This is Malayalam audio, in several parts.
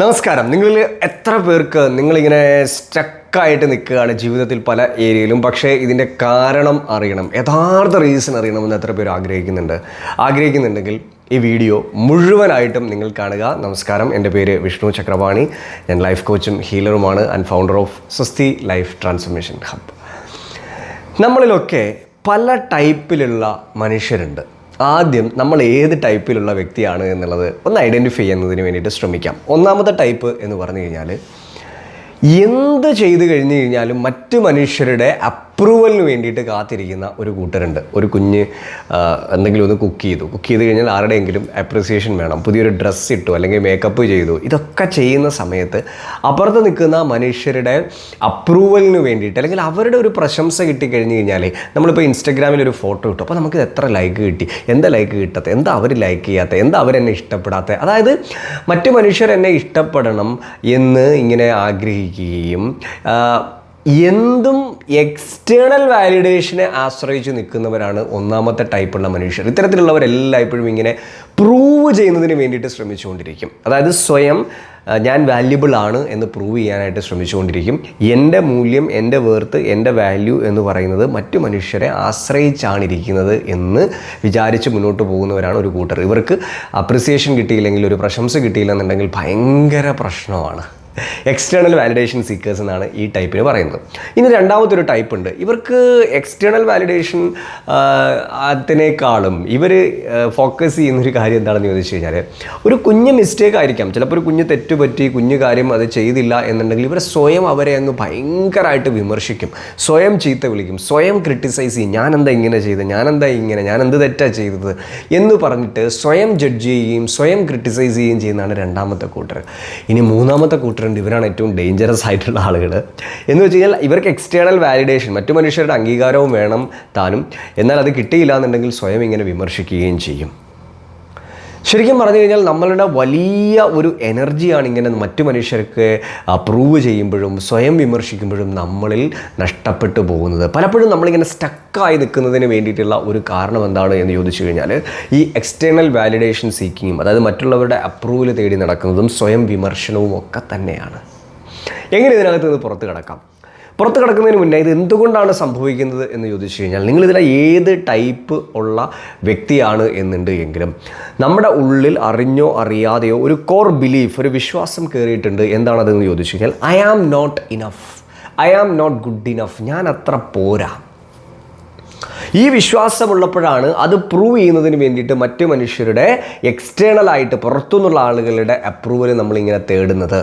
നമസ്കാരം. നിങ്ങളിൽ എത്ര പേർക്ക് നിങ്ങളിങ്ങനെ സ്റ്റക്കായിട്ട് നിൽക്കുകയാണ് ജീവിതത്തിൽ പല ഏരിയയിലും, പക്ഷേ ഇതിൻ്റെ കാരണം അറിയണം, യഥാർത്ഥ റീസൺ അറിയണമെന്ന് എത്ര പേര് ആഗ്രഹിക്കുന്നുണ്ടെങ്കിൽ ഈ വീഡിയോ മുഴുവനായിട്ടും നിങ്ങൾ കാണുക. നമസ്കാരം, എൻ്റെ പേര് വിഷ്ണു ചക്രപാണി. ഞാൻ ലൈഫ് കോച്ചും ഹീലറുമാണ് ആൻഡ് ഫൗണ്ടർ ഓഫ് സ്വസ്തി ലൈഫ് ട്രാൻസ്ഫോർമേഷൻ ഹബ്. നമ്മളിലൊക്കെ പല ടൈപ്പിലുള്ള മനുഷ്യരുണ്ട്. ആദ്യം നമ്മൾ ഏത് ടൈപ്പിലുള്ള വ്യക്തിയാണ് എന്നുള്ളത് ഒന്ന് ഐഡൻറ്റിഫൈ ചെയ്യുന്നതിന് വേണ്ടിയിട്ട് ശ്രമിക്കാം. ഒന്നാമത്തെ ടൈപ്പ് എന്ന് പറഞ്ഞു കഴിഞ്ഞാൽ എന്ത് ചെയ്തു കഴിഞ്ഞു കഴിഞ്ഞാലും മറ്റു മനുഷ്യരുടെ അപ്രൂവലിന് വേണ്ടിയിട്ട് കാത്തിരിക്കുന്ന ഒരു കൂട്ടരുണ്ട്. ഒരു കുഞ്ഞ് എന്തെങ്കിലും ഒന്ന് കുക്ക് ചെയ്ത് കഴിഞ്ഞാൽ ആരുടെയെങ്കിലും അപ്രിസിയേഷൻ വേണം. പുതിയൊരു ഡ്രസ്സ് ഇട്ടു അല്ലെങ്കിൽ മേക്കപ്പ് ചെയ്തു. ഇതൊക്കെ ചെയ്യുന്ന സമയത്ത് അപ്പുറത്ത് നിൽക്കുന്ന മനുഷ്യരുടെ അപ്രൂവലിന് വേണ്ടിയിട്ട് അല്ലെങ്കിൽ അവരുടെ ഒരു പ്രശംസ കിട്ടിക്കഴിഞ്ഞ് കഴിഞ്ഞാൽ നമ്മളിപ്പോൾ ഇൻസ്റ്റഗ്രാമിൽ ഒരു ഫോട്ടോ ഇട്ടു, അപ്പോൾ നമുക്ക് എത്ര ലൈക്ക് കിട്ടി, എന്താ ലൈക്ക് കിട്ടാത്ത, എന്താ അവർ ലൈക്ക് ചെയ്യാത്ത, എന്താ അവരെന്നെ ഇഷ്ടപ്പെടാത്ത, അതായത് മറ്റു മനുഷ്യർ എന്നെ ഇഷ്ടപ്പെടണം എന്ന് ഇങ്ങനെ ആഗ്രഹിക്കുകയും എന്തും എക്സ്റ്റേണൽ വാലിഡേഷനെ ആശ്രയിച്ച് നിൽക്കുന്നവരാണ് ഒന്നാമത്തെ ടൈപ്പുള്ള മനുഷ്യർ. ഇത്തരത്തിലുള്ളവരെല്ലായ്പ്പോഴും ഇങ്ങനെ പ്രൂവ് ചെയ്യുന്നതിന് വേണ്ടിയിട്ട് ശ്രമിച്ചുകൊണ്ടിരിക്കും. അതായത് സ്വയം ഞാൻ വാല്യുബിൾ ആണ് എന്ന് പ്രൂവ് ചെയ്യാനായിട്ട് ശ്രമിച്ചുകൊണ്ടിരിക്കും. എൻ്റെ മൂല്യം, എൻ്റെ വേർത്ത്, എൻ്റെ വാല്യൂ എന്ന് പറയുന്നത് മറ്റു മനുഷ്യരെ ആശ്രയിച്ചാണ് ഇരിക്കുന്നത് എന്ന് വിചാരിച്ച് മുന്നോട്ട് പോകുന്നവരാണ് ഒരു കൂട്ടർ. ഇവർക്ക് അപ്രിസിയേഷൻ കിട്ടിയില്ലെങ്കിൽ, ഒരു പ്രശംസ കിട്ടിയില്ലെന്നുണ്ടെങ്കിൽ ഭയങ്കര പ്രശ്നമാണ്. എക്സ്റ്റേണൽ വാലിഡേഷൻ സീക്കേഴ്സ് എന്നാണ് ഈ ടൈപ്പിന് പറയുന്നത്. ഇനി രണ്ടാമത്തൊരു ടൈപ്പ് ഉണ്ട്. ഇവർക്ക് എക്സ്റ്റേണൽ വാലിഡേഷൻ അതിനേക്കാളും ഇവർ ഫോക്കസ് ചെയ്യുന്നൊരു കാര്യം എന്താണെന്ന് ചോദിച്ചു കഴിഞ്ഞാൽ, ഒരു കുഞ്ഞ് മിസ്റ്റേക്ക് ആയിരിക്കാം, ചിലപ്പോൾ ഒരു കുഞ്ഞ് തെറ്റുപറ്റി, കുഞ്ഞു കാര്യം അത് ചെയ്തില്ല എന്നുണ്ടെങ്കിൽ ഇവർ സ്വയം അവരെ അങ്ങ് ഭയങ്കരമായിട്ട് വിമർശിക്കും, സ്വയം ചീത്ത വിളിക്കും, സ്വയം ക്രിട്ടിസൈസ് ചെയ്യും. ഞാനെന്താ ഇങ്ങനെ ചെയ്തത്, ഞാനെന്ത് തെറ്റാണ് ചെയ്തത് എന്ന് പറഞ്ഞിട്ട് സ്വയം ജഡ്ജ് ചെയ്യുകയും സ്വയം ക്രിട്ടിസൈസ് ചെയ്യുകയും ചെയ്യുന്നതാണ് രണ്ടാമത്തെ കൂട്ടർ. ഇനി മൂന്നാമത്തെ കൂട്ടർ, ഇവരാണ് ഏറ്റവും ഡേഞ്ചറസ് ആയിട്ടുള്ള ആളുകൾ. എന്ന് വെച്ച് കഴിഞ്ഞാൽ ഇവർക്ക് എക്സ്റ്റേണൽ വാലിഡേഷൻ, മറ്റു മനുഷ്യരുടെ അംഗീകാരവും വേണം താനും, എന്നാൽ അത് കിട്ടിയില്ല എന്നുണ്ടെങ്കിൽ സ്വയം ഇങ്ങനെ വിമർശിക്കുകയും ചെയ്യും. ശരിക്കും പറഞ്ഞു കഴിഞ്ഞാൽ നമ്മളുടെ വലിയ ഒരു എനർജിയാണ് ഇങ്ങനെ മറ്റു മനുഷ്യർക്ക് പ്രൂവ് ചെയ്യുമ്പോഴും സ്വയം വിമർശിക്കുമ്പോഴും നമ്മളിൽ നഷ്ടപ്പെട്ടു പോകുന്നത്. പലപ്പോഴും നമ്മളിങ്ങനെ സ്റ്റക്കായി നിൽക്കുന്നതിന് വേണ്ടിയിട്ടുള്ള ഒരു കാരണം എന്താണ് എന്ന് ചോദിച്ചു കഴിഞ്ഞാൽ ഈ എക്സ്റ്റേണൽ വാലിഡേഷൻ സീക്കിങ്ങും, അതായത് മറ്റുള്ളവരുടെ അപ്രൂവൽ തേടി നടക്കുന്നതും സ്വയം വിമർശനവും ഒക്കെ തന്നെയാണ്. എങ്ങനെ ഇതിനകത്ത് നിന്ന് പുറത്ത് കിടക്കുന്നതിന് മുന്നേ ഇത് എന്തുകൊണ്ടാണ് സംഭവിക്കുന്നത് എന്ന് ചോദിച്ചു കഴിഞ്ഞാൽ, നിങ്ങളിതിലെ ഏത് ടൈപ്പ് ഉള്ള വ്യക്തിയാണ് എന്നുണ്ട് എങ്കിലും നമ്മുടെ ഉള്ളിൽ അറിഞ്ഞോ അറിയാതെയോ ഒരു കോർ ബിലീഫ്, ഒരു വിശ്വാസം കയറിയിട്ടുണ്ട്. എന്താണതെന്ന് ചോദിച്ചു കഴിഞ്ഞാൽ, I am not enough, I am not good enough, ഞാൻ അത്ര പോരാ. ഈ വിശ്വാസമുള്ളപ്പോഴാണ് അത് പ്രൂവ് ചെയ്യുന്നതിന് വേണ്ടിയിട്ട് മറ്റു മനുഷ്യരുടെ എക്സ്റ്റേണലായിട്ട് പുറത്തുനിന്നുള്ള ആളുകളുടെ അപ്രൂവൽ നമ്മളിങ്ങനെ തേടുന്നത്.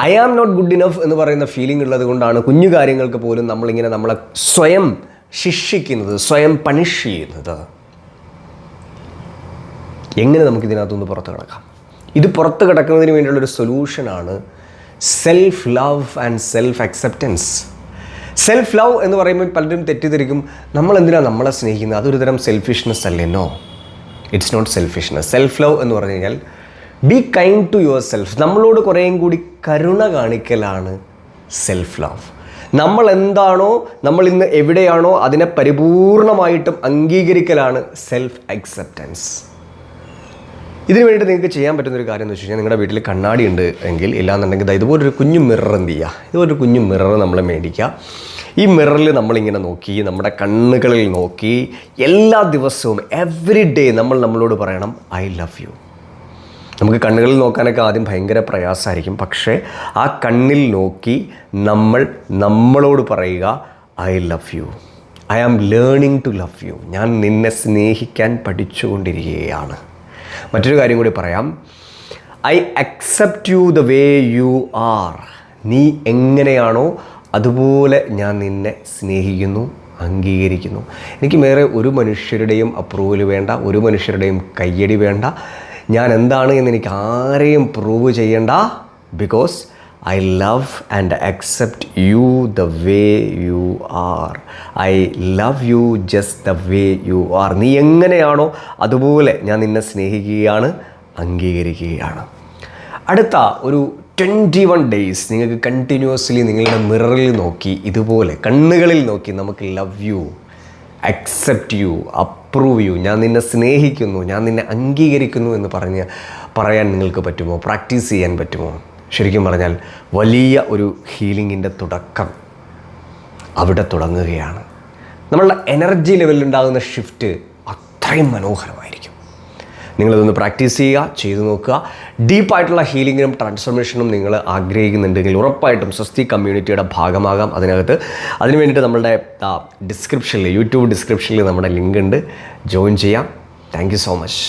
I am not good enough എന്ന് പറയുന്ന ഫീലിംഗ് ഉള്ളത് കൊണ്ടാണ് കുഞ്ഞു കാര്യങ്ങൾക്ക് പോലും നമ്മളിങ്ങനെ നമ്മളെ സ്വയം ശിക്ഷിക്കുന്നത്, സ്വയം പണിഷ് ചെയ്യുന്നത്. എങ്ങനെ നമുക്കിതിനകത്തുനിന്ന് പുറത്ത് കിടക്കാം? ഇത് പുറത്ത് കിടക്കുന്നതിന് വേണ്ടിയുള്ളൊരു സൊല്യൂഷനാണ് self love and self acceptance. Self love എന്ന് പറയുമ്പോൾ പലരും തെറ്റിദ്ധരിക്കും, നമ്മളെന്തിനാണ് നമ്മളെ സ്നേഹിക്കുന്നത്, അതൊരു തരം സെൽഫിഷ്നെസ് അല്ലേ? No, it's not selfishness. Self love എന്ന് പറഞ്ഞു കഴിഞ്ഞാൽ be kind to yourself, നമ്മളോട് കുറേയും കൂടി കരുണ കാണിക്കലാണ് സെൽഫ് ലവ്. നമ്മൾ എന്താണോ, നമ്മൾ ഇന്ന് എവിടെയാണോ അതിനെ പരിപൂർണമായിട്ടും അംഗീകരിക്കലാണ് സെൽഫ് അക്സെപ്റ്റൻസ്. ഇതിനു വേണ്ടിയിട്ട് നിങ്ങൾക്ക് ചെയ്യാൻ പറ്റുന്നൊരു കാര്യം എന്ന് വെച്ച് കഴിഞ്ഞാൽ, നിങ്ങളുടെ വീട്ടിൽ കണ്ണാടി ഉണ്ട് എങ്കിൽ, ഇല്ലാന്നുണ്ടെങ്കിൽ ഇതുപോലൊരു കുഞ്ഞു മിറർ എന്ത് ചെയ്യുക, ഇതുപോലൊരു കുഞ്ഞു മിറർ നമ്മൾ മേടിക്കുക. ഈ മിററിൽ നമ്മളിങ്ങനെ നോക്കി, നമ്മുടെ കണ്ണുകളിൽ നോക്കി, എല്ലാ ദിവസവും എവറി ഡേ നമ്മളോട് പറയണം ഐ ലവ് യു. നമുക്ക് കണ്ണുകളിൽ നോക്കാനൊക്കെ ആദ്യം ഭയങ്കര പ്രയാസമായിരിക്കും, പക്ഷേ ആ കണ്ണിൽ നോക്കി നമ്മളോട് പറയുക I love you, I am learning to love you, ഞാൻ നിന്നെ സ്നേഹിക്കാൻ പഠിച്ചുകൊണ്ടിരിക്കുകയാണ്. മറ്റൊരു കാര്യം കൂടി പറയാം, I accept you the way you are, നീ എങ്ങനെയാണോ അതുപോലെ ഞാൻ നിന്നെ സ്നേഹിക്കുന്നു, അംഗീകരിക്കുന്നു. എനിക്ക് വേറെ ഒരു മനുഷ്യരുടെയും അപ്രൂവൽ വേണ്ട, ഒരു മനുഷ്യരുടെയും കയ്യടി വേണ്ട, ഞാൻ എന്താണ് എന്ന് എനിക്ക് ആരെയും പ്രൂവ് ചെയ്യണ്ട. Because I love and accept you the way you R. I love you just the way you are. നീ എങ്ങനെയാണോ അതുപോലെ ഞാൻ നിന്നെ സ്നേഹിക്കുകയാണ്, അംഗീകരിക്കുകയാണ്. അടുത്ത ഒരു 21 days നിങ്ങൾക്ക് കണ്ടിന്യൂസ്ലി നിങ്ങളുടെ മിററിൽ നോക്കി, ഇതുപോലെ കണ്ണുകളിൽ നോക്കി നമുക്ക് love you, accept U, approve ചെയ്യൂ, ഞാൻ നിന്നെ സ്നേഹിക്കുന്നു, ഞാൻ നിന്നെ അംഗീകരിക്കുന്നു എന്ന് പറയാൻ നിങ്ങൾക്ക് പറ്റുമോ? പ്രാക്ടീസ് ചെയ്യാൻ പറ്റുമോ? ശരിക്കും പറഞ്ഞാൽ വലിയ ഒരു ഹീലിങ്ങിൻ്റെ തുടക്കം അവിടെ തുടങ്ങുകയാണ്. നമ്മളുടെ എനർജി ലെവലിലുണ്ടാകുന്ന ഷിഫ്റ്റ് അത്രയും മനോഹരമായിരിക്കും. നിങ്ങളിതൊന്ന് പ്രാക്ടീസ് ചെയ്യുക, ചെയ്തു നോക്കുക. ഡീപ്പായിട്ടുള്ള ഹീലിങ്ങിനും ട്രാൻസ്ഫോർമേഷനും നിങ്ങൾ ആഗ്രഹിക്കുന്നുണ്ടെങ്കിൽ ഉറപ്പായിട്ടും സ്വസ്തി കമ്മ്യൂണിറ്റിയുടെ ഭാഗമാകാം. അതിന് വേണ്ടിയിട്ട് നമ്മളുടെ യൂട്യൂബ് ഡിസ്ക്രിപ്ഷനിൽ നമ്മുടെ ലിങ്ക് ഉണ്ട്, ജോയിൻ ചെയ്യാം. Thank you so much.